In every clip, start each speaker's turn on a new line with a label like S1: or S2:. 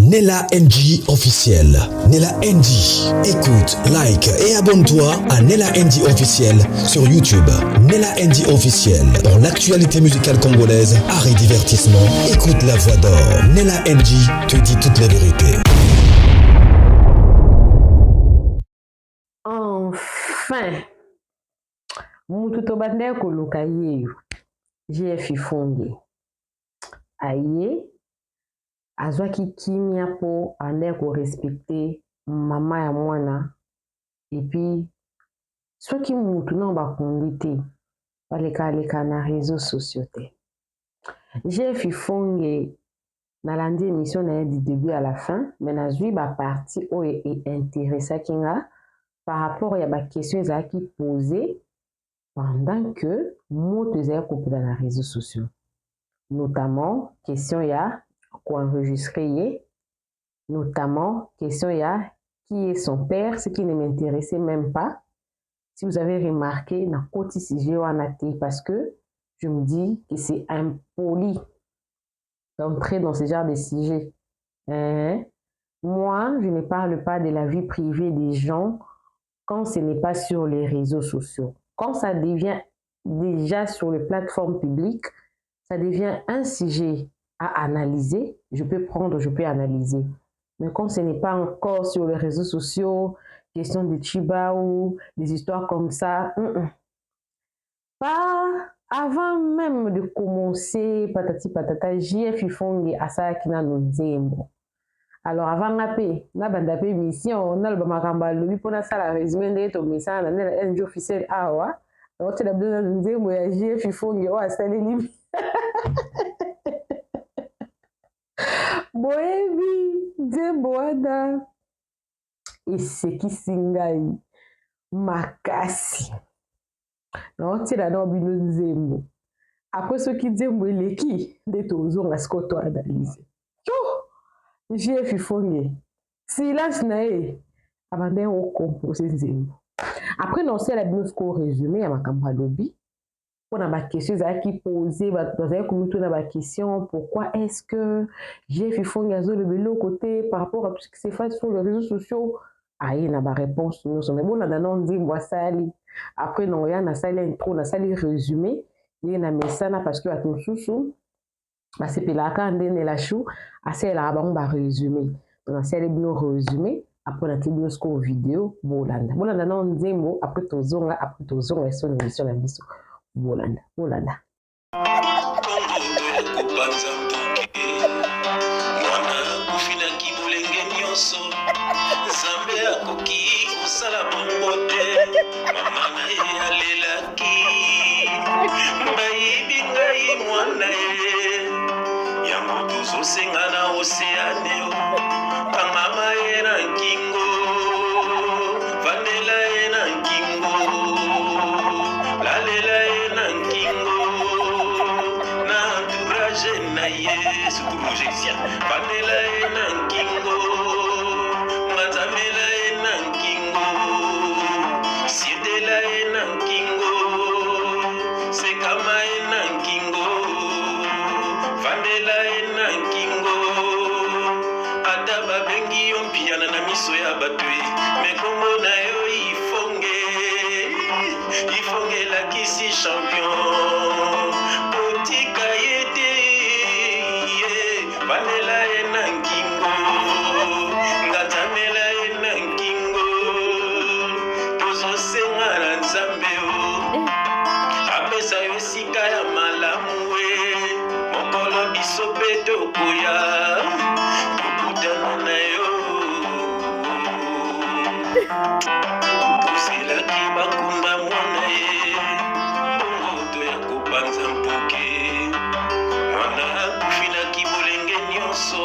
S1: Nella NG officiel. Nella NG. Écoute, like et abonne-toi à Nella NG officiel sur YouTube. Nella NG officiel. Pour l'actualité musicale congolaise, art et divertissement, écoute la voix d'or. Nella NG te dit toute la vérité.
S2: Enfin, mutu tobande koluka yeyo GF Ifonge aye azwaki kimia po ande ko respecter mama ya mwana epi soki mutu na bakundi te baleka na réseaux sociaux te. GF Ifonge nalandi émission na du début à la fin mais nazwi ba partie oyo intéressaki nga par rapport à la question qui posée pendant que mots coupés dans les réseaux sociaux. Notamment, question ya enregistrer, notamment, question ya qui est son père, ce qui ne m'intéressait même pas. Si vous avez remarqué, dans côté sujet parce que je me dis que c'est impoli d'entrer dans ce genre de sujet. Moi, je ne parle pas de la vie privée des gens quand ce n'est pas sur les réseaux sociaux. Quand ça devient déjà sur les plateformes publiques, ça devient un sujet à analyser. Je peux analyser. Mais quand ce n'est pas encore sur les réseaux sociaux, question de Chiba ou des histoires comme ça, pas avant même de commencer, patati patata, JF Ifonge asaki na nzembo. Alors avant na banda pe mission na le makamba lobi pona sala résumé ndeto misana na NG officiel awa on te dabdo nzembo ya GF Ifonge o asali ni boyebi nzembo wana esekisi ngai makasi na te na bino nzembo après soki nzembo eleki ndeto ozonga sikoto analyse GF Ifonge silence na ye abandon au composé nzembo. Après non c'est la binosko résumé à makamba lobi on a ma question qui posé ma question pourquoi est-ce que GF Ifonge a le vélo côté par rapport à tout ce qui se fait sur les réseaux sociaux aïe na ba réponse nous mais bon na non nzembo sali après non ya na sali intro na sali résumé il na mesana parce que à tout sous c'est pelaka ndene la chou assez la ba résumé donc c'est les bien résumé après la tibio sco vidéo bolanda non nzembo après tozonga son émission la biso bolanda
S3: Singana oceaneo Pangama ena kingo Vanilla ena kingo Lalela ena kingo Na entourage na yesu Tourougésien Vanilla ena kingo Mazamela ena kingo Siedela ena kingo Sekama ena kingo Vanilla ena kingo Adaba bengi yompiana na miso ya batui Mekombo na yo Ifonge la kisi champion Potika yete Vanilla ena kingo Ngatamela ena kingo Tozo senga na nzambe Apesa yo sika ya malamu Mokolo biso peto koya Tokutana na yo Kusilaki bakunda mwana ye Bongo to ya kopanza mpoke Mwana akufinaki bolenge nyonso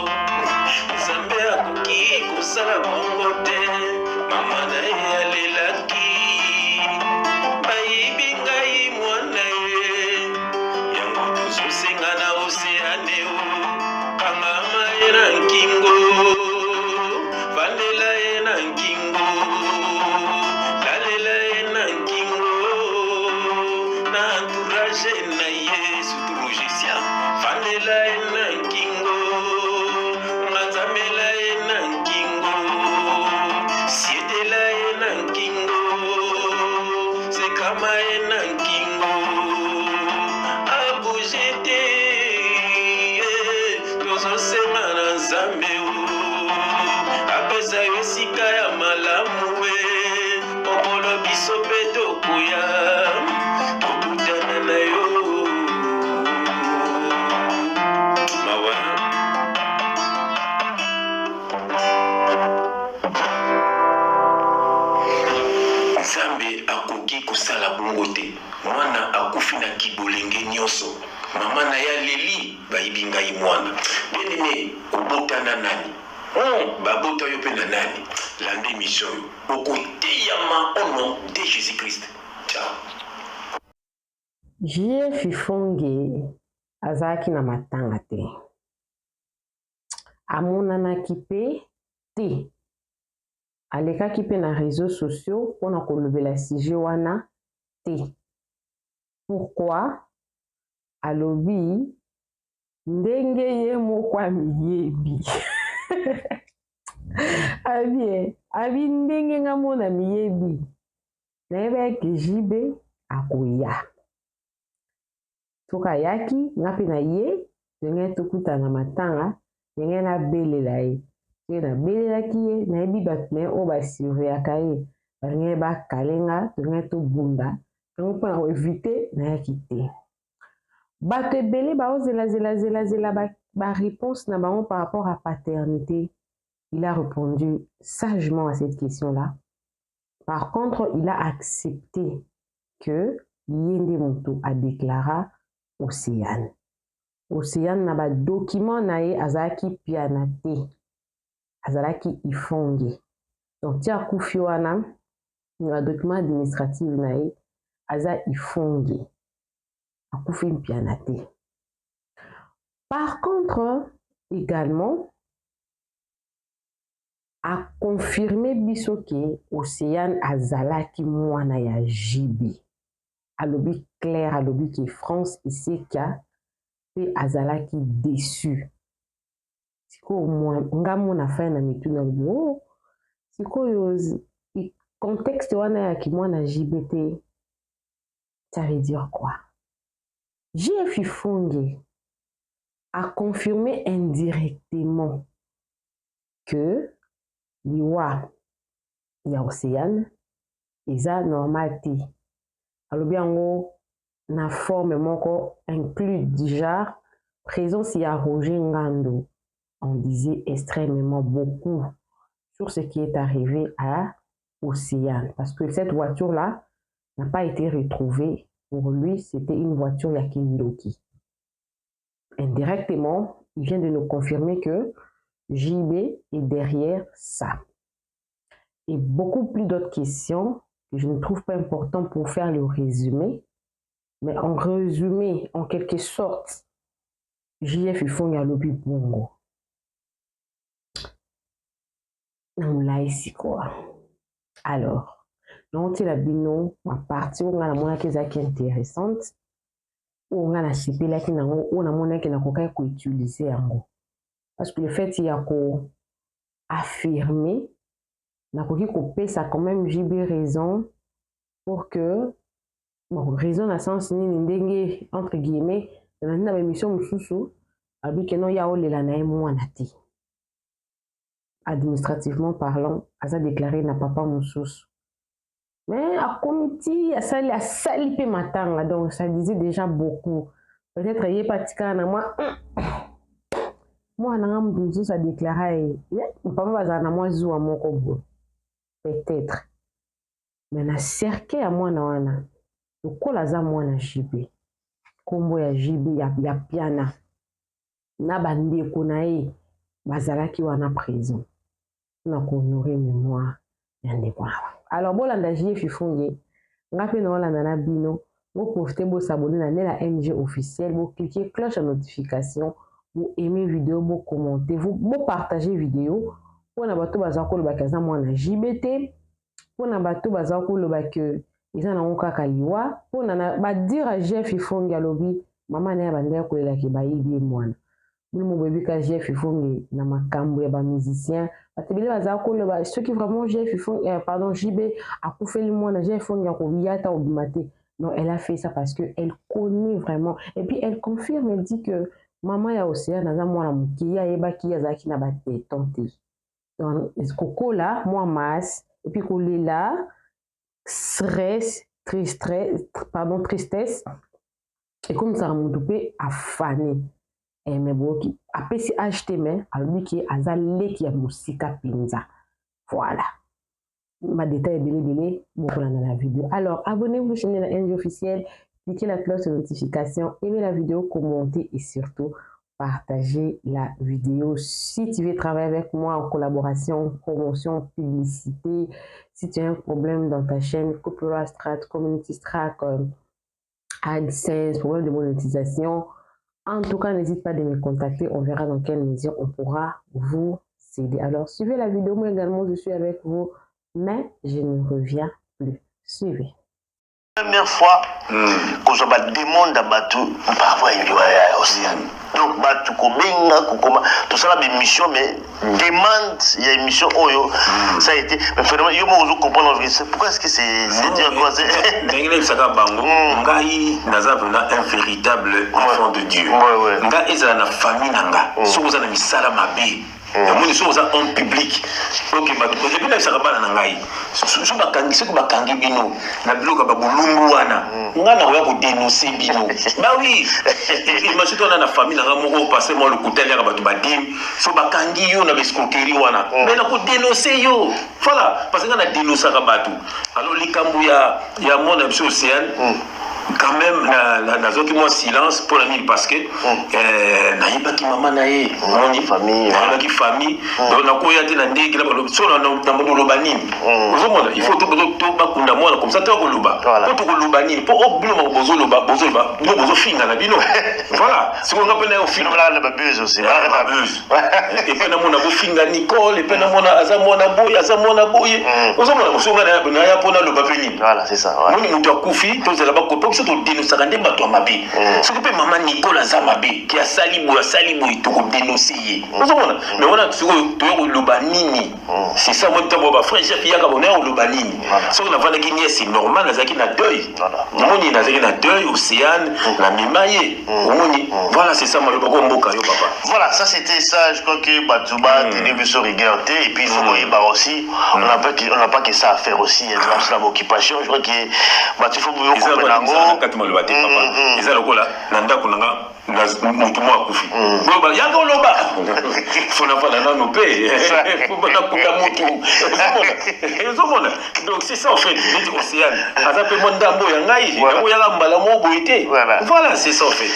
S3: Nzambe akoki kosala bongo te Mama na ye alelaki Bayibi ngai mwana ye Yango tozosenga na oceaneo Pangama ena nkingo Vanilla ena nkingo Lalela ena nkingo Na entourage na yesu Tourougésien Vanilla ena nkingo Mazamela kanga na nzambe apesa yo esika ya malamu okolo biso mpe tokoya tokutana na yo mawa nzambe akoki kosala bongo te mwana akufi na kibolenge nyonso mama na ya leli bayibi ngai mwana benene kobotana nani babota yo mpe na nani landa émission oyo okoteyama au nom de Jésus Christ. Ciao.
S2: JF Ifonge azalaki na matanga te amonanaki mpe te alekaki mpe na réseaux sociaux mpona kolobela sujet wana te. Pourquoi? Alobi ndenge ye moko amiyebi abi ndenge nga mona miyebi nayebaki jibe akoya toka yaki nga mpe na ye ndenge tokutana matanga ndenge nabelela ye ndenge nabelelaki ye nayebi bato na ye oyo basurveyaka ye ndenge bakalenga ndenge tobunda yango mpona koevite nayaki te. Bato ebele baozelazela réponse na bango par rapport à paternité. Il a répondu sagement à cette question-là. Par contre, il a accepté que Yende Moto a déclaré Océane. Océane n'a pas de document nae azaki pianate. Azalaki Ifonge. Donc, tia kufiwana, il y a un document administratif nae aza Ifonge. Akufi pianate. Par contre, également, a confirmé bisoke Océane azalaki mwana ya JB. Alobi clair, alobi que France iseka pe azalaki déçu. Siko nga mona fa na mituna alobi oh siko yo contexte wana ya ki mwana JB te. Ça veut dire quoi? JF Ifonge a confirmé indirectement que liwa ya Océane eza normal te. Alobi yango na forme moko inclut déjà présence ya Roger Ngando. On disait extrêmement beaucoup sur ce qui est arrivé à Océane. Parce que cette voiture-là n'a pas été retrouvée. Pour lui, c'était une voiture ya Kindoki. Indirectement, il vient de nous confirmer que JB est derrière ça. Et beaucoup plus d'autres questions que je ne trouve pas importantes pour faire le résumé. Mais en résumé, en quelque sorte, JF Ifonge alobi bongo. Namulaisi quoi. Alors, donc la bino, ma partie où on a la qui est intéressante, où on a la cipela qui n'a où on a mon qui n'a qu'à utiliser yango. Parce que le fait il y a qu'à affirmer, n'a qu'à couper ça quand même JB raison pour que bon raison à sens ni ndenge entre guillemets dans la émission mususu abi que non ya olela na mwana te. Administrativement parlant, a déclaré n'a papa mususu. Mais à comité, à sali pe matanga, donc ça disait déjà beaucoup. Peut-être il y a pas tika na moi. Moi na mususu a déclaré, papa baza na moi zuwa moko bo. Peut-être. Mais na cerke à moi na wana. Lokola za mwana JB. Kombo ya JB ya piana. Na bandeko na ye bazalaki wana prison. Na honorer mémoire ya ndeko. Alors bolanda JF Ifonge ngape na olanda na bino bo profiter bo s'abonner na Nela NG officiel, bo cliquer cloche à notification, bo aimer vidéo, bo commenter, bo partager vidéo pour na bato bazako lo bakaza mwana JBT, pour na bato bazako lo bake eza na kaka liwa, pour na ba dire à JF Ifonge alobi mama na ya bandeko kolela ke bayibi mwana. Nous bébé ka JF Ifonge na makambo ya ba musicien batebele bazako lo ba ceux qui vraiment JF Ifonge pardon JB a koufeli mwana JF Ifonge ya kobiata obimate. Non, elle a fait ça parce que elle connaît vraiment et puis elle confirme, elle dit que Mama ya Océane aza mwana mokie ayebaki azalaki na bateton te. Donc kokola mwa masse et puis kolela stress, tristesse et comme ça moto pe afane. Mais boki apesi acheter mais alobi ki azaleki ya musika penza. Voilà. Ma détail belé beaucoup dans la vidéo. Alors abonnez-vous sur la NG officielle, cliquez la cloche de notification, aimez la vidéo, commentez et surtout partagez la vidéo. Si tu veux travailler avec moi en collaboration, promotion, publicité, si tu as un problème dans ta chaîne, Copyright Strat, Community Strat, AdSense, problème de monétisation, en tout cas, n'hésite pas à me contacter. On verra dans quelle mesure on pourra vous aider. Alors, suivez la vidéo. Moi également, je suis avec vous, mais je ne reviens plus. Suivez.
S4: Première fois, quand je demande à Batou, par rapport à Océane. Donc, Batou, tout ça, la mission, mais demande, il y a une mission, ça a été. Mais finalement, il y a un comprendre pourquoi est-ce que c'est dire quoi c'est.
S3: Un véritable enfant de Dieu. Nga ezala na famille nanga. Soki oza na misala mabe. Yamoni soki oza en public. Ok, bato depuis na bisaka bana na ngai. Soki bakangi bino na biloko babulumbu wana. Nga na koya kodénoncer bino. Bah oui. Imagine toi na famille nanga moko passer moi le couteau ya bato badim. So bakangi yo na escroquerie wana. Mais na kodénoncer yo. Voilà, parce que nga na dénoncer bato. Alors likambu ya mon monsieur Océane. Quand même, nazoki moi silence pour la nuit parce que naïbaki maman naïe, mon famille, naïbaki famille, donc nakoya te na ndeki na so na mbodo lobani. Il faut to bakunda moi comme ça to ko loba. To ko lobani pour obilo ma bozo loba, bozo finga na bino. Voilà, c'est qu'on appelle au film
S4: là la babeuse aussi.
S3: La babeuse. Et puis na mona bo finga Nicole, et puis na mona azamona boy. Ozomona so na ya pona loba peni.
S4: Voilà, c'est ça.
S3: Moni mutu akufi, to zela ba ko so to dénoncer quand bato mabe. Ce que peut maman Nicolas Zamabe qui a salibo to dénoncer. Mais on a to lobanini. C'est ça moi tabo ba frère chef ya ka bona lobanini. Ce qu'on a vendu Guinée c'est normal nazaki na deuil. Moni nazaki na deuil Océane la mimaye. Moni voilà c'est ça moi ba ko mboka yo papa.
S4: Voilà, ça c'était ça, je crois que Batouba tenait sur regarder et puis il faut y avoir aussi on n'a pas que ça à faire aussi, il y a de l'occupation, je crois que Batou faut vous comprendre.
S3: Katima le bate papa eza lokola na ndako nanga mutu mwa akufi boba yako loba fona fana nano pe faut bana kuta mutu ezomona donc c'est ça en fait dit Océane aza pe mondambo ya ngai yango ya mbala mo boité voilà c'est ça en fait.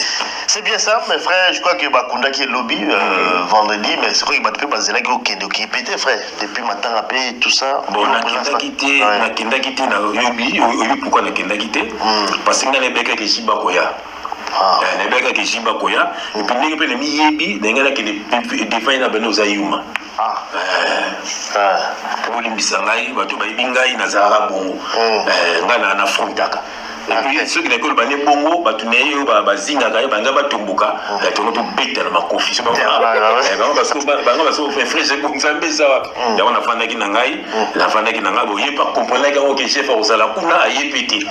S4: C'est bien ça mes frères, je crois que bakunda qui est lobby vendredi mais c'est quoi que batu pe bazela qui pété frère depuis matin après tout ça.
S3: Bon na kenda quitté na yobi pourquoi na kenda quitté parce que les beka qui shiba koya les beka qui shiba koya et puis ndenge pe le miyebi ndenge ki define na beno za yuma pour limbisa ngai bato bayibi ngai na zara bongo ngana na frontaka. Et puis ceux qui n'école bané bongo batuneyo bazinga kay banga batumbuka tono to beta na makofi c'est pas parce que banga baso frère c'est comme ça mbeza ya on a fandaki na ngai la fandaki na ngabo yé pas comprendre que OK chef au sala kuna ayé pété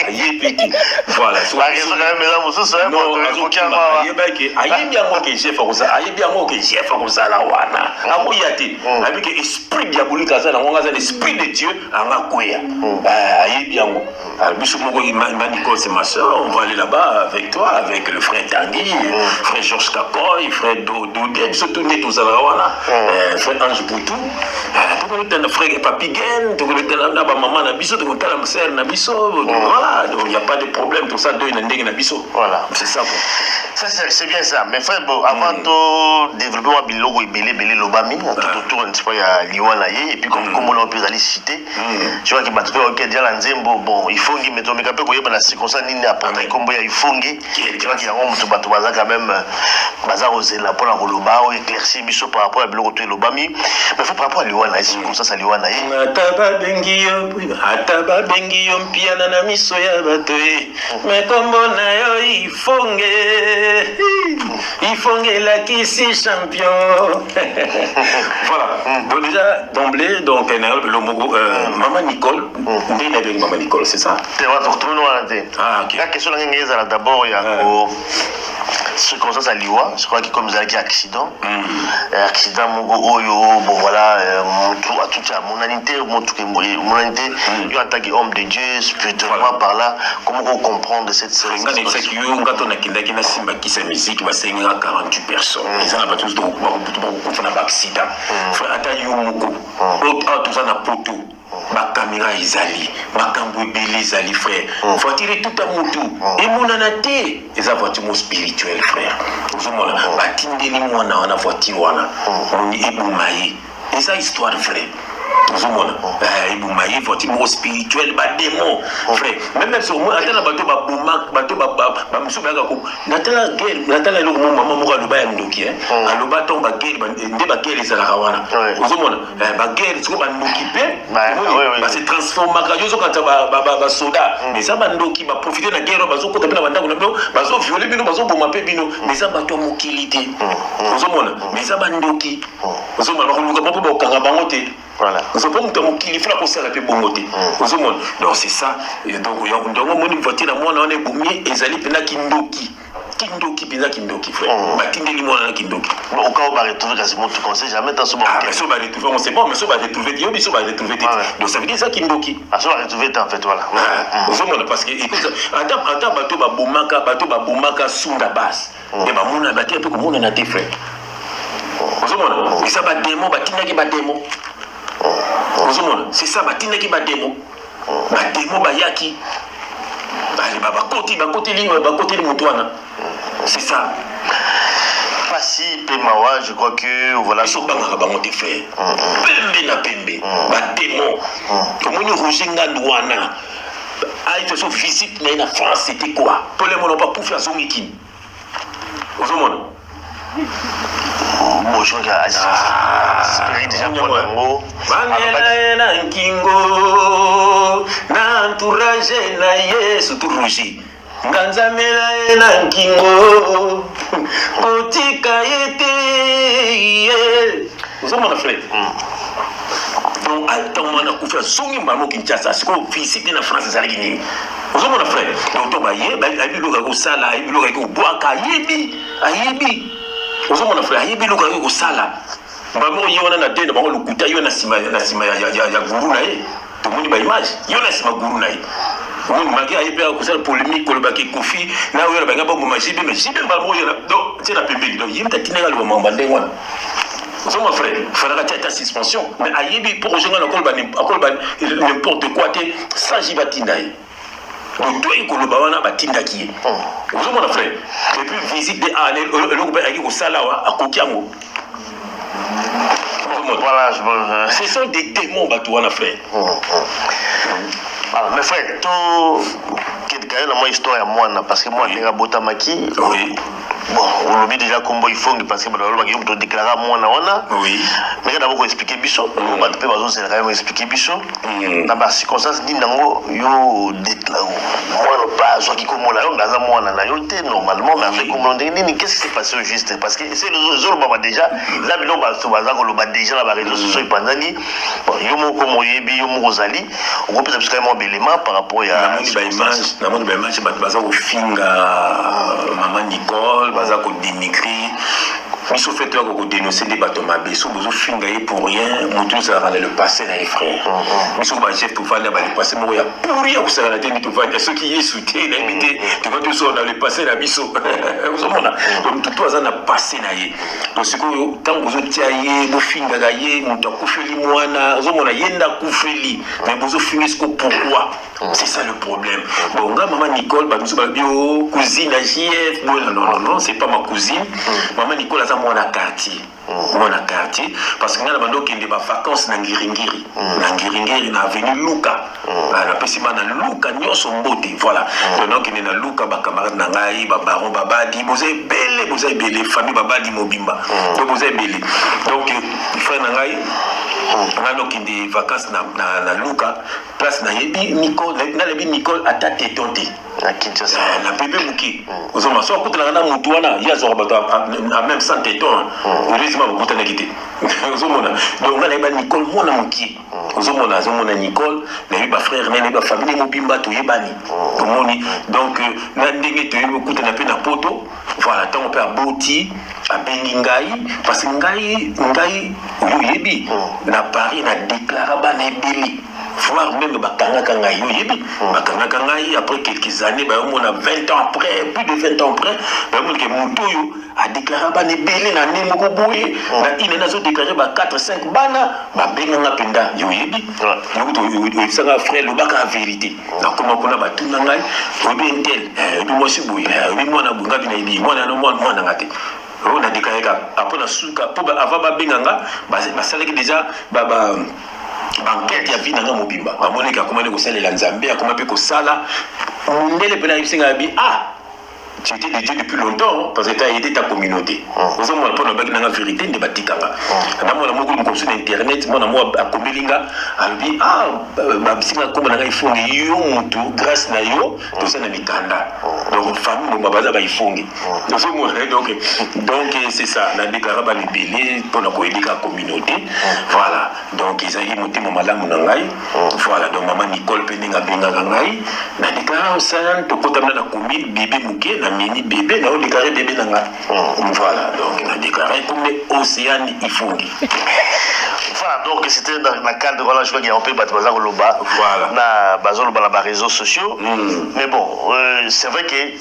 S3: ayé pété voilà so
S4: raison quand même là mususu
S3: ayé ba ke ayé bien mo ke chef au sala ayé bien mo ke chef au sala wana akoyate avec esprit diabolique ça na nganga ça l'esprit de Dieu anga koya ayé bien mo Nico, c'est ma soeur, on va aller là-bas avec toi, avec le frère Tanguy, frère Georges Kapoy, frère Doudé, surtout tous à frère Ange Boutou, frère Papiguen, maman Nabiso, la sœur Nabiso, voilà, donc il n'y a pas de problème, tout ça, deux Nabiso.
S4: Voilà.
S3: C'est ça.
S4: Ça, c'est bien ça. Mais frère, bon, avant de développer un bilogo et belé lobami, tout autour, un petit peu, il y a Liwana, et puis comme on l'a pu aller citer, tu vois qu'il m'a trouvé, ok, dire l'anzembo, bon, il faut qu'il mette au mécapé, il y a la circonstance, il n'y a pas de combo, il faut qu'il, tu vois qu'il y a un petit bateau quand même, bazar ozela pour la roloba ou éclaircir biso par rapport à biloko to lobami mais fait par rapport à liwana est comme ça liwana
S3: ataba bengi yo mpiana na miso ya bato mais kombo na yo ifonge la kisi champion. Voilà. Donc déjà d'emblée donc maman Nicole maman Nicole c'est ça.
S4: Ah OK. La question là d'abord il y a circonstance à Liwa, je crois que comme ça qui accident accident oyo bon voilà tout à mon humanité en tant qu'homme de Dieu spirituellement par là comment on comprendre cette
S3: situation c'est que yo quand on a kindaki na simba qui sa musique va saigner 48 personnes ils en a pas tous donc on a pas accident ata yo moko tout ça na poto ba caméra izali makambo ebele ezali frère faut tirer tout à mutu et monana te eza voiture spirituel frère ozomona batindeli mwana wana voiture wana moni ebumaye eza histoire frère ozomona ebumaye voiture spirituel ba démon frère même sur moi atala bato ba boma bato ba musu ba ko natala guerre natala lo maman moko aloba ya ndoki aloba to ba guerre nde ba guerre ezala wana ozomona ba guerre tiko ba ndoki pe ba se transforma ka yozo kata ba soda mais ça ba ndoki ba profiter na guerre bazo kota bina bandako na bino bazo violer bino bazo boma pe bino mais ça ba to mokilité ozomona mais ça ba ndoki ozomona ba ko ba kanga bango te. Voilà. Nous avons un qui fait la concert la plus bongoté. Donc c'est ça. Donc on a une voiture à moi on est boumé et zali pena kindoki. Kindoki pena kindoki frère. Batinde li moi na kindoki.
S4: Au cas où on va retrouver quasiment tout conseil jamais dans ce moment.
S3: Ah mais ça va retrouver on c'est bon mais ça va retrouver Dio mais ça va retrouver. Donc ça veut dire ça kindoki.
S4: Ah ça va retrouver en fait voilà.
S3: Parce que écoute attends bateau ba bomaka sunda basse. Et ba mona bateau un peu comme on a tes frères. Et ça va démon batinda ki ba démon. C'est ça, batindaki ba démon bayaki bakoti li mutwana. C'est ça.
S4: Passi Pemawa, je crois que voilà.
S3: Ils sont bangaka bango te frère. Pembe na pembe. Ba démon. Comme on Roger Ngandwana. Ah, il fait visite na France, c'était quoi? Pour les monos pas pour faire son équipe. Ozomona.
S4: Bon, je regarde. C'est déjà pour le mot.
S3: Manela nkingo na entourage na Yesu turuji. Nganzamela na nkingo. Otika yete. Vous avez mon frère. Donc attends moi na kufa songi mbano Kinshasa siko visite na France za lingini. Vous avez mon frère. Donc to ba ye ba biloka ko sala, biloka ko boaka ayebi. Ozo mon frère yebi luka ko sala bamo yona na tenda bango lukuta yona sima ya guru na ye to moni ba image yona sima guru na ye on maki ayebi ko sala polémique ko ba ke kofi na yona ba ngaba mo jibe mais jibe bamo yona do tena pembe do yimta tinela lo mamba ndengwana. Ozo mon frère fallait ta suspension mais ayebi pour jonger na kolba n'importe quoi te sans jibatinda ye. Donc toi il koloba wana batindaki ye. Ozo mon frère et puis visite de année le ba aki ko sala wa akokiango.
S4: Voilà,
S3: ce sont des démons bato wana frère.
S4: Alors mes frères tout quelqu'un la moi histoire à moi parce que moi déjà botamaki.
S3: Oui.
S4: Bon, on oublie déjà comment il faut parce que on doit déclarer moi na.
S3: Oui.
S4: Mais d'abord expliquer biso, on va te bazo c'est quand même expliquer biso. Dans la circonstance dit nango yo déclare moi le pas soit qui comme là on dans moi na yo té normalement mais avec comme on dit qu'est-ce qui s'est passé au juste parce que c'est les autres baba déjà là bilon ba so baza ko loba déjà la réseaux sociaux pendani bon yo mo comme yebi yo mo rozali on peut parce quand même élément par rapport à
S3: na mon image baza ko finga maman Nicole baza ko dénigrer biso fait toi ko dénoncer des bateaux mabé so bozo finga ye pour rien montre ça rendre le passé na les frères biso ba chef tout faire ba le passé mo ya pour rien ça la tête tout faire ceux qui est soutien na imité tu vas tout ça dans le passé na biso vous mona donc tout ça na passé na ye donc ce que tant bozo tiaye bo finga ga ye muta kufeli mwana vous mona yenda kufeli mais bozo finga ce pourquoi c'est ça le problème bon là maman Nicole ba biso ba bio cousine à JF non c'est pas ma cousine maman Nicole a mon quartier mwana quartier parce que ngana bando kende ba vacances na ngiringiri na avenue Luka na pesi bana Luka nyoso mbote voilà donc kende na Luka ba camarade na ngai ba baron babadi bozay belé famille babadi mobimba donc bozay belé donc frère na ngai ngano kende vacances na Luka place na yebi Nicole atate tonté
S4: na Kinshasa
S3: na bébé muki ozoma so kutana na mutu wana ya zo bato a même sans téton heureusement kutana kité ozomona donc ngana ba Nicole mona muki ozomona Nicole na ba frère na ba famille mobimba to yebani tomoni donc na ndenge to kutana pe na poto voilà tant on peut aboti abengi ngai parce que ngai yo yebi na Paris na déclara ba na ebeli voir même bakangaka ngai yo yebi bakangaka ngai après quelques années ba on a 20 ans après plus de 20 ans après ba on que mutoyo a déclaré ba ne belé na ne moko boye na ine na zo déclarer ba 4 5 bana ba benga nga penda yo yebi yo sanga frère lo baka vérité na comment kona ba tuna ngai to bien tel do mo si boye bi mona bunga bi na ibi mona no mona ngate on a déclaré après na suka pour avant ba benga nga ba salaki déjà ba enquête ya vie nanga mobimba bamoni ka komane ko salela nzambe ya koma pe ko sala ndele pena yisinga bi tu étais de Dieu depuis longtemps parce que tu as aidé ta communauté. Vous avez pour la vérité de Batikanga. Dans mon amour comme sur internet, mon amour a combilinga a dit babsinga comme na ifongi yo mutu grâce na yo tout ça na mikanda. Donc famille mon babaza ba ifongi. Donc c'est ça, na déclaré ba libellé pour na ko aider la communauté. Voilà. Donc ils ont monté mon malamu na ngai. Voilà, donc maman Nicole peninga benga ngai na déclaré au sein to kotamna na commune bébé muké mini bébé, on a déclaré bébé nanga. Voilà, donc on a déclaré comme Océane Ifongi.
S4: Voilà, donc c'était dans le cadre de voilà, je vois qu'il y a un peu de Loba.
S3: Voilà.
S4: Na bazon Loba na réseaux sociaux. Mais bon, c'est vrai que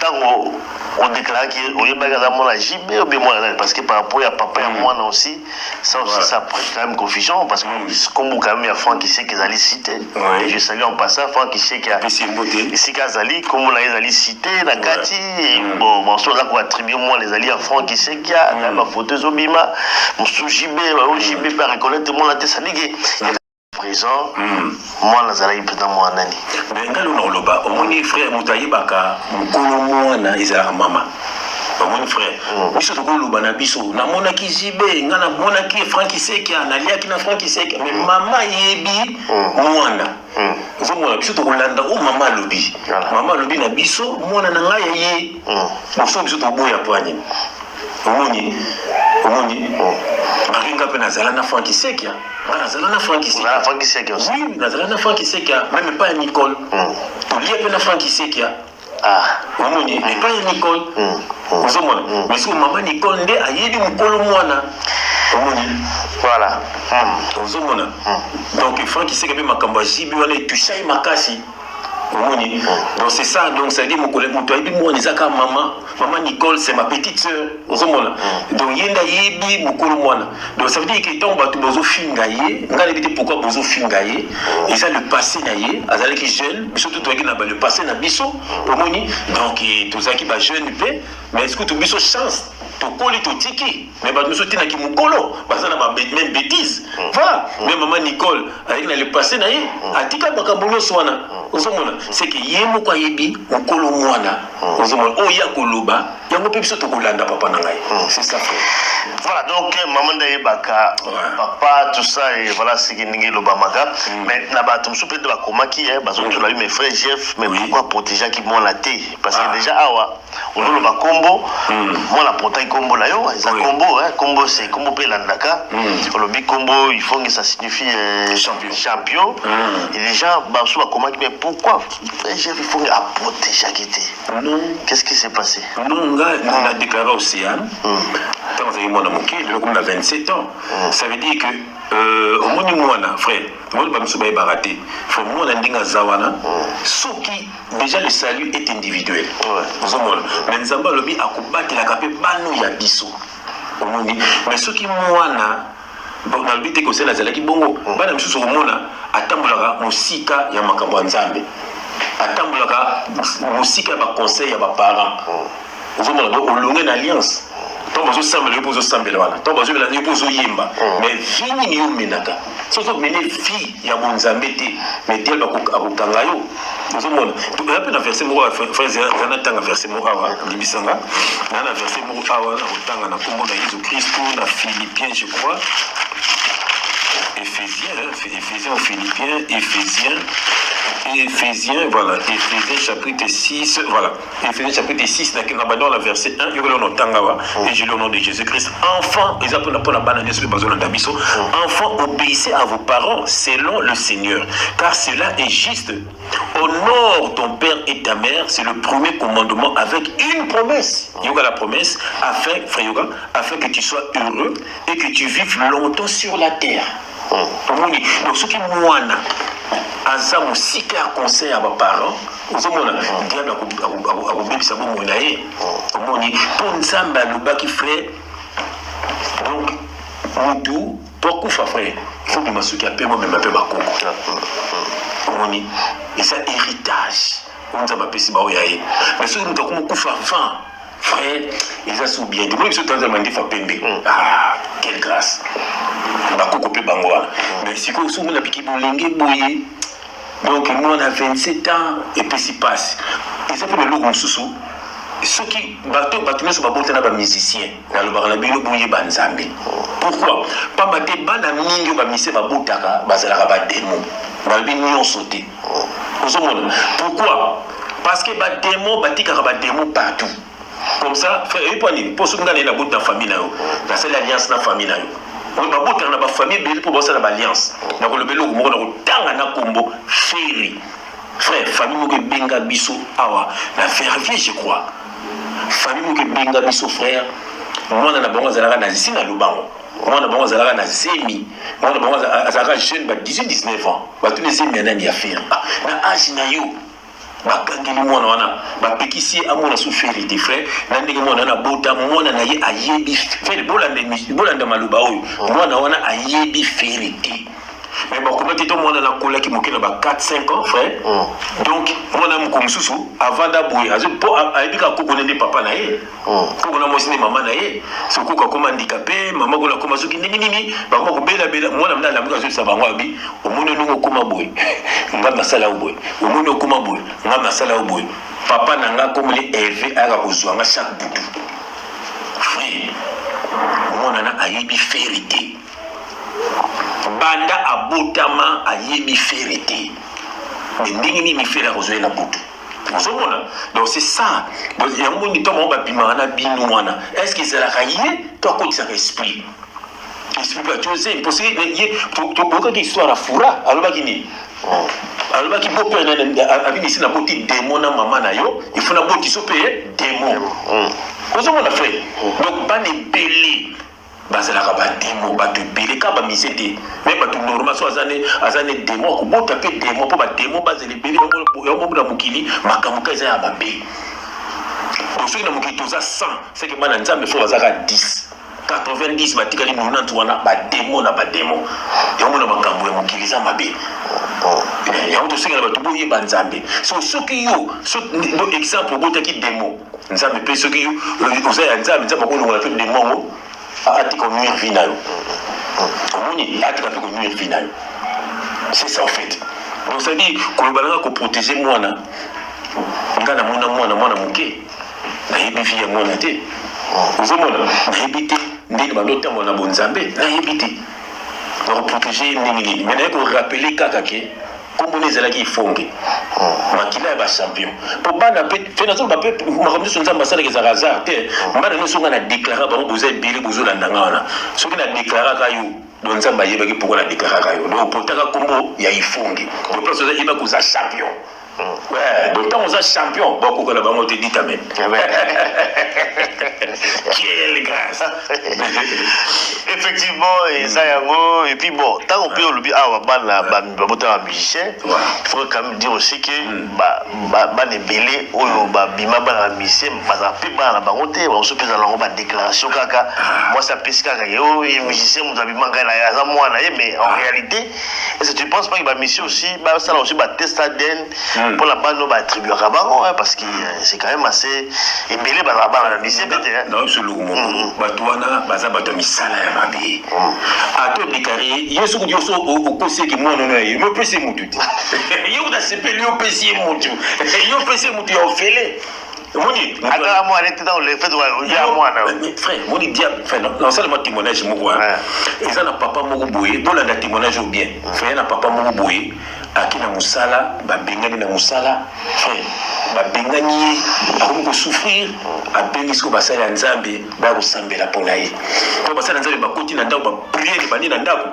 S4: tant on déclare qu'il y a mon JB ou bien moi parce que par rapport à papa et moi aussi ça aussi ça prête quand même confusion parce que comme quand même il y a Franck qui sait qu'ils allaient citer et je salue en passant Franck qui sait qu'il y a ici qu'Azali comme on les allait citer la Kati bon soit là qu'on attribue moi les alliés à Franck qui sait qu'il y a ma photo Zobima mon sous JB JB pas reconnaître mon la Tessaligue présent moi nazala président moi nani
S3: mais ngalo no loba omoni frère mutayi baka mukolo mwana izala mama omoni frère biso to loba na biso na mona ki jibe ngana mona ki Franck Sekia na lia ki na Franck Sekia mais mama yebi mwana zomona biso to kolanda o mama lobi na biso mwana na ngai ye biso to boya pwani omoni maringa pe nazala na Franck Sekia nazala na Franck Sekia oui nazala na Franck Sekia même pas Nicole to lia pe na Franck Sekia omoni mais pas Nicole ozomona mais si maman Nicole nde ayebi mukolo mwana omoni
S4: voilà
S3: ozomona donc Franck Sekia pe makambo jibi wana etushai makasi omoni donc c'est ça donc ça dit mon collègue mutoyebi mwana ezaka maman Nicole c'est ma petite sœur ozomona donc yenda yebi mukolo mwana donc ça veut dire que tant bato bozo fingaye ngale bité pourquoi bozo fingaye et ça le passé na ye azali ki jeune biso tout toyaki na ba le passé na biso omoni donc tout ça qui ba jeune pe mais est-ce que tout biso chance to koli to tiki mais ba biso tina ki mukolo baza na ba même bêtise voilà même maman Nicole avec na le passé na ye atika bakambolo swana ozomona c'est que yemo kwa yebi mukolo mwana ozomona o ya koloba yango pe biso to kolanda papa na ngai c'est ça frère
S4: voilà donc maman d'ailleurs baka papa tout ça et voilà c'est que ningi loba maga mais na ba tumsu peut de ba komaki bazo tu l'as eu mes frères Jeff mais pourquoi protéger qui mon la té parce que déjà awa on le ba combo moi la protéger combo là yo ça combo c'est combo pe landaka le big combo il faut que ça signifie champion et les gens baso ba komaki mais pourquoi Jeff il faut protéger qui té qu'est-ce qui s'est passé
S3: non on a déclaré Océane quand vous avez mon amour on a 27 ans ça veut dire que au moins moi frère moi ba msuba baraté frère moi ndinga zawana soki déjà le salut est individuel vous avez mais nzamba lobi akobati la kapé bano ya biso omoni mais soki mwana donc na lutte ko sela zalaki bongo bana msusu komona atambolaka musika ya makambo nzambe atambolaka musika ba conseil ya ba parents vous avez olongé une alliance tant bazo samba le pozo sambela wana tant bazo bela le pozo yemba mais vini ni yomenaka soso mene fi ya bonzambe te mais tel ba akokanga yo ozo mona to pe na verset mo frère na tanga verset mo awa libisanga na verset mo awa na kotanga na kombo na Jésus Christ na Philippiens je crois Éphésiens, voilà, Éphésiens chapitre 6, voilà, Éphésiens chapitre 6, dans la verset 1, il y a le nom Tangawa, et je le nom de Jésus-Christ. Enfants, enfants, obéissez à vos parents selon le Seigneur, car cela est juste. Honore ton père et ta mère, c'est le premier commandement avec une promesse. Il y a la promesse, afin, frère Yoga, afin que tu sois heureux et que tu vives longtemps sur la terre. Donc ce qui moine aza musika ya conseil à vos parents ozomona diable akobebisa bomoi na ye omoni mpo nzambe alobaki frère donc mutu tokufa frère faut bima soki apema mema mpe bakoko omoni eza héritage nzambe apesi bao ya ye mais soki mutu akomokufa avant frère eza so bien de moi biso tanzama ndefa pembe ah quelle grâce bakoko pe bango wana mais sikoyo so mona biki bolenge boye donc moi on a 27 ans et puis si passe et ça fait le logo mosusu soki bato nyonso babotana bamusicien nalobaka na bino boye banzambe pourquoi pamba te bana mingi oyo bamise babotaka bazalaka bademo balobi nyonso te ozomona pourquoi parce que bademo batikaka bademo partout comme ça frère eponi mpo soki nga naye nabota na famille na yo nasali alliance na famille na yo babotaka na bafamille ebele mpo basala baalliance nakoloba eloko moko na kotanga na kombo feri frère famille moko ebenga biso awa na vervier je crois famille moko ebenga biso frère mwana na bango azalaka na zisi na lobango mwana na bango azalaka na zemi mwana na bango azalaka jeune ba 18-19 ans batuni zemi ya nani ya feri na age na yo bakangeli mwana wana bapekisi ye amona so feri te frère na ndenge mwana wana bota mwana na ye ayebi feri bolanda maloba oyo mwana wana ayebi feri te mais bakoma te to mwana nakolaki moke na ba 4-5 ans frère donc mwana moko mosusu avant daboye po ayebi ka koko nende papa na ye koko na mwasi nde mama na ye sokoko akoma handicapé mama kona akoma soki ndenge nini bakoma kobelabela mwana mna alamuki azolisa bango abi omoni ndenge okoma boye nga masala oyo boye omoni okoma boye nga masala oyo boye papa na nga komoli eve ayaka kozwa nga chaque butu frère mwana na ayebi feri te banda abotama ayebi feri te mais ndenge nini feri akozwa ye na butu ozomona donc c'est ça yango ngi ntongo babimaka na bino wana est ce que ezalaka ye to akotisaka esprit tose parce que ye tokokaki histoire ya fura alobaki nini alobaki bope abini esi naboti demo na mama na yo ifo naboti so mpe demo ozomona frère donc bana ebele bazalaka bademo bato ebele kaka bamise te me bato normal so aza ne demo akobota mpe demo mpo bademo bazala ebele yamomona mokili makambo ka eza ya mabe donc soki na mokili toza 100 seke bana nzambe fo bazaka 10 90 batikali 90 wana bademo na bademo yamona makambo ya mokili eza mabe yango tosengela bato boyeba nzambe so soki yo exemple obotaki demo nzambe mpe soki yo oza ya nzambe nzambe akolongola mpe demo yango atika nuire vie na yo omoni atika mpe konuire vie na yo c'est ça en fait donc ça dit koloba nanga koprotege mwana nga namona mwana moke nayebi vie ya mwana te ozomona nayebi te ndenge bandotambola na bonzambe nayebi te nakoprotege ndenge nini mais naye korapele kaka ke kombona ezalaki ifonge makila ya bachampion mpo bana mpe fe nazoloba mpe makambo nyonso nzambe asalaka ezalaka hasard te bana nyonso nga na déclara bango boza ebele bozolandanga wana soki na déclaraka yo do nzambe ayebaki pourkoi na déclaraka yo donc potaka kombo ya ifonge do place oza yeba koza champion ouais donc tant oza champion bakokola bango te dit amen quelle grâce
S4: effectivement eza yango et puis bon tant on peut olobi awa bana babotama musicien il faut quand même dire aussi que bana ebele oyo babima bana musicien bazala mpe bana na bango te bamosusu mpe ezala yango badéclaration kaka mwasi apesi kaka ye oyo musicien moto abima ngai na ye aza mwana ye mais en réalité est-ce que tu penses pas que bamusicien aussi basala aussi batest ADN pour la bande no baattribuaka bango parce que c'est quand même assez ebele bazala bana na musicien peut-être
S3: na solo mo batwana baza bato misala ya mabe ato déclaré yesu ko dioso o pese ki mo no ye me pese mutu yo da sepeli yo pese mutu yo pese mutu ya ofele moni
S4: ata mo arrêté dans le fait de ya moi na
S3: frère moni diable frère non seulement témoignage mo quoi eza na papa moko boye dola na témoignage ou bien frère na papa moko boye akina musala babengani na musala frère babengani akomi souffrir abengi siko basala ya nzambe bakosambela mpona ye po basala nzambe bakoti na ndako bapriere bani na ndako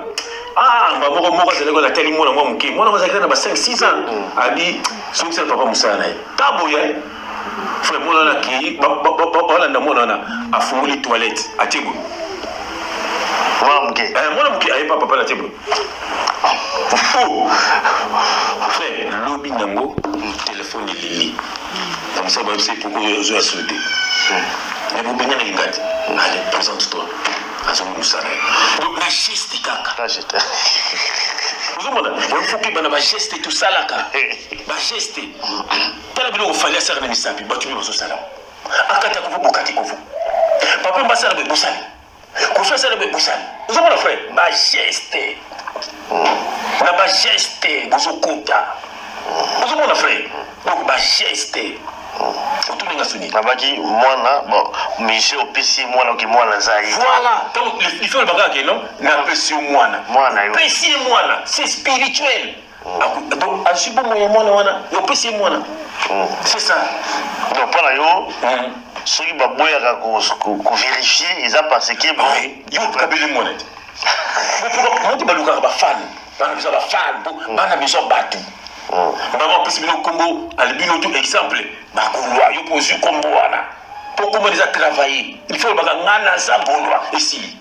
S3: moko azalaki na tali mwana mwa moke mwana azalaki na ba 5-6 ans abi soki sala papa musala na ye taboya frère mwana na ki balanda mwana wana afungoli toilette atibo mwana moke ayepa papa na tibo frère lobi nango téléphone elili comme ça ba c'est pourquoi je sauter mais vous benga na ngati allez présente-toi azo musala donc la geste kaka vous comprenez il faut que bana ba geste tout ça là ka ba geste tala bilo fallait ça na misapi ba tu bi so sala akata ko bokati ko papa mbasala be bosali ko fa sala be bosali vous comprenez frère ba geste na ba geste bozokota vous comprenez frère donc ba geste otulinga suni
S4: babaki mwana bon monsieur opesi mwana ki mwana zai
S3: voilà donc il faut le bagage non na pesi mwana
S4: yo
S3: pesi mwana c'est spirituel donc asibo mwana wana yo pesi mwana c'est ça
S4: donc pour yo soki baboyaka ko vérifier eza parce que bon
S3: yo kabeli mwana pour moi tu baluka ba fan bana bisa ba fan bana bisa batu maman pesi bino kombo albino tout exemple bakulwa yo posu kombo wana pour comment déjà travailler il faut baka ngana za bolwa ici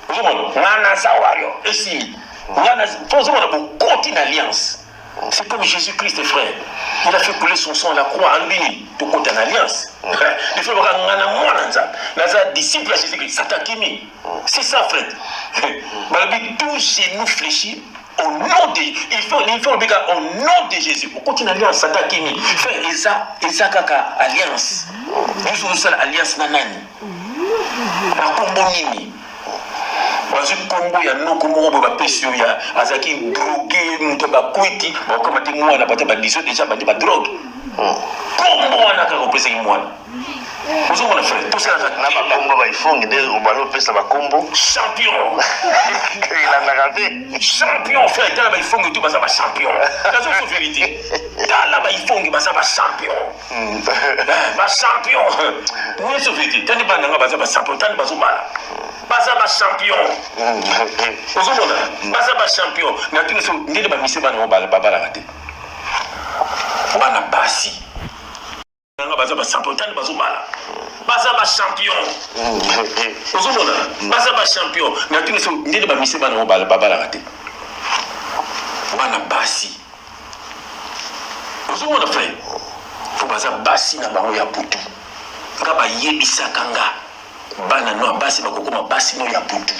S3: vous comprenez ngana za wario ici ngana faut ça on a une alliance c'est comme Jésus-Christ frère il a fait couler son sang à la croix en lui tout compte en alliance il faut baka ngana mwana nza naza disciple à Jésus-Christ satakimi c'est ça frère malgré tout genou fléchi au nom de il faut le gars au nom de Jésus pour continuer l'alliance satakimi faire eza kaka alliance nous sommes alliance nanani na kombo nini bazu kombo ya noko moko ba pesio ya azaki drogué muto ba kwiti ba komati mwana bata ba diso déjà ba drogue kombo wana ka kopesa mwana vous avez fait tout ça
S4: na ba kombo ba ifongi de obalo pesa ba kombo
S3: champion
S4: il a raté
S3: champion frère tala ba ifongi tout ba champion la seule vérité tala ba ifongi ba champion ba champion oui c'est vérité tani ba nga ba champion tani ba zobala ba champion vous avez ba champion na tout so ndile ba mise ba na ba la raté wana basi nga ba champion tani ba zobala ba champion ozomona ba champion na tout so ndile ba mise ba na ba la raté wana basi ozomona frère faut baza basi na bango ya butu nga ba yebisa kanga bana no basi bakokoma basi no ya butu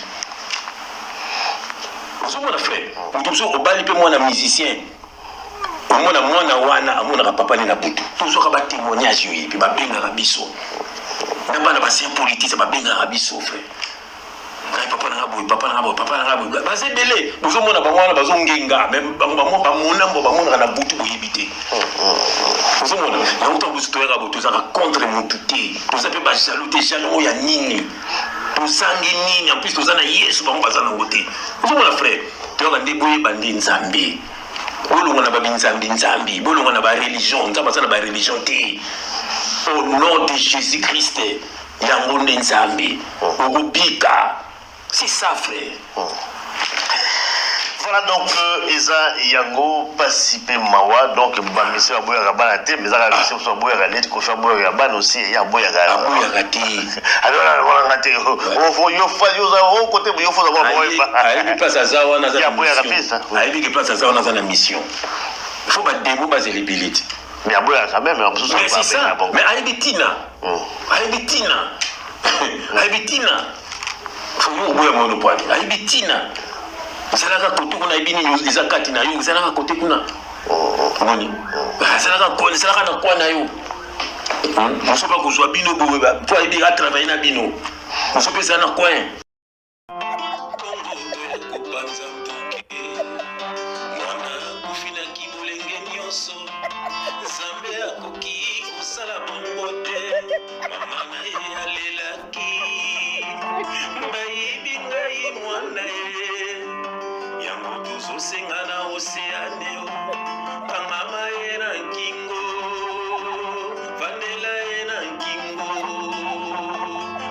S3: ozomona frère mutuso obali pe mwana musicien mwana wana amona papa ni na butu tozoka ba témoignage yo yepi ba benga biso na bana ba c'est politique ba benga biso frère ngai papa na ngabo baze belé bozomona ba mwana bazongenga même ba mona mbo ba mona na butu boyebité bozomona na uto bustoyaka bo tozaka contre mututé tozape ba jaloux jaloux ya nini tozangi nini en plus tozana yesu ba mbazana ngote bozomona frère toyoka ndeboye bandi nzambe bolonga na ba nzambi bolonga na ba religion nzamba sana ba religion te au nom de Jésus-Christ yango nde nzambe okubika c'est ça frère
S4: voilà donc eza yango pasipe mawa donc ba monsieur aboya bana te mais eza monsieur so aboya net ko fa aboya bana aussi ya aboya
S3: te
S4: alors voilà ngate yo fa yo za o côté yo fa za boya
S3: ayi place azawa na za
S4: aboya kapesa
S3: ayi place azawa na za na mission il faut ba démo ba zelibilité
S4: mais aboya quand même en plus
S3: c'est ça mais ayi bitina faut yo aboya monopole ayi bitina zalaka kote kuna ibini yoza kati na yo zalaka kote kuna ngoni zalaka na kwa na yo moso pas kozwa bino boye po aider à travailler na bino moso pesa na coin kongo to kopanza mboke mwana kufina kibolenge nyonso nzambe akoki kosala bongo te mama na ye alelaki bayibi ngai mwana ye yango tozosenga na oseane kangama ye na nkingo vandela ye na nkingo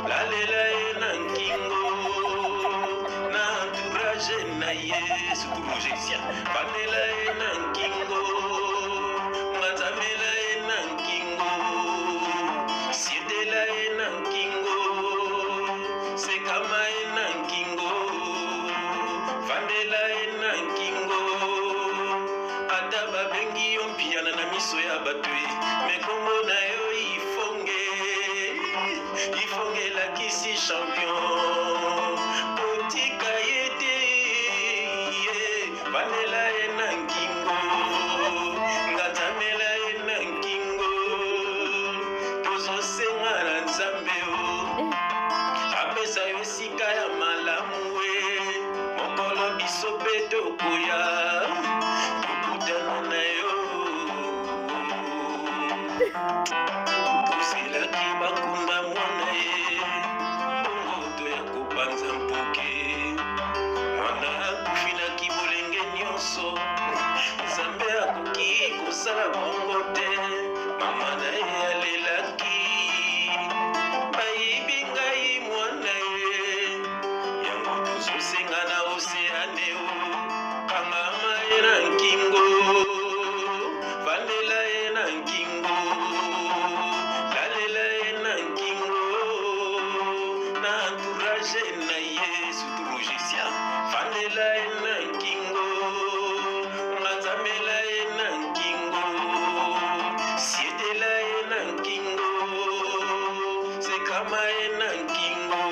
S3: lalela ye na nkingo na entourage na ye surtout projection vandela ye na nkingo nganzamela ye na nkingo siedela ye na nkingo sekama ye na nkingo vandela ye na nkingo ata babengi yo mpiana na miso ya bato mekombo na yo ifongelakisi champion kotika ye te vanela ye na nkingo nganzamela ye na nkingo tozosenga na nzambe apesa yo esika ya malamu mokolo biso mpe tokoya tokutana na yo koselaki bakunda mwana ye bongoto ya kopanza mpoke mwana akufinaki bolenge nyonso nzambe akoki kosala bongo te mama na ye alelaki bayibi ngai mwana ye yango tozosenga na oseane kangama ye na nkingo vandela ye na nkingo lalela ye na nkingo na entourage na ye surtout projection vandela ye na nkingo nganzamela ye na nkingo siedela ye na nkingo sekama ye na nkingo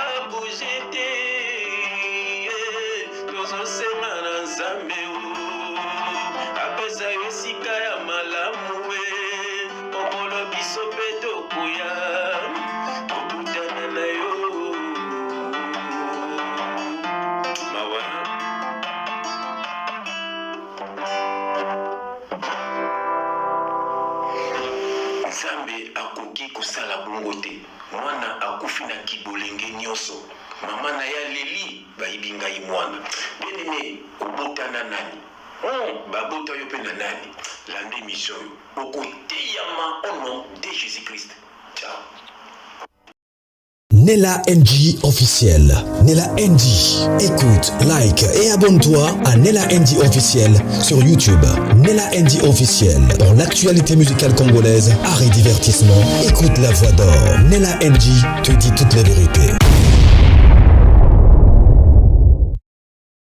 S3: abouge te tozosenga na nzambe apesa yo esika ya malamu mokolo biso mpe tokoya tokutana na yo mawa nzambe akoki kosala bongo te mwana akufi na kibolenge nyonso mama na ya leli bayibi ngai mwana benene obotana nani babota yo mpe na nani landa émission oyo okoteyama au nom de Jésus Christ. Ciao.
S1: Nella NG officiel. Nella NG. Écoute, like et abonne-toi à Nella NG officiel sur YouTube. Nella NG officiel. Pour l'actualité musicale congolaise, art et divertissement, écoute la voix d'or. Nella NG te dit toutes les vérités.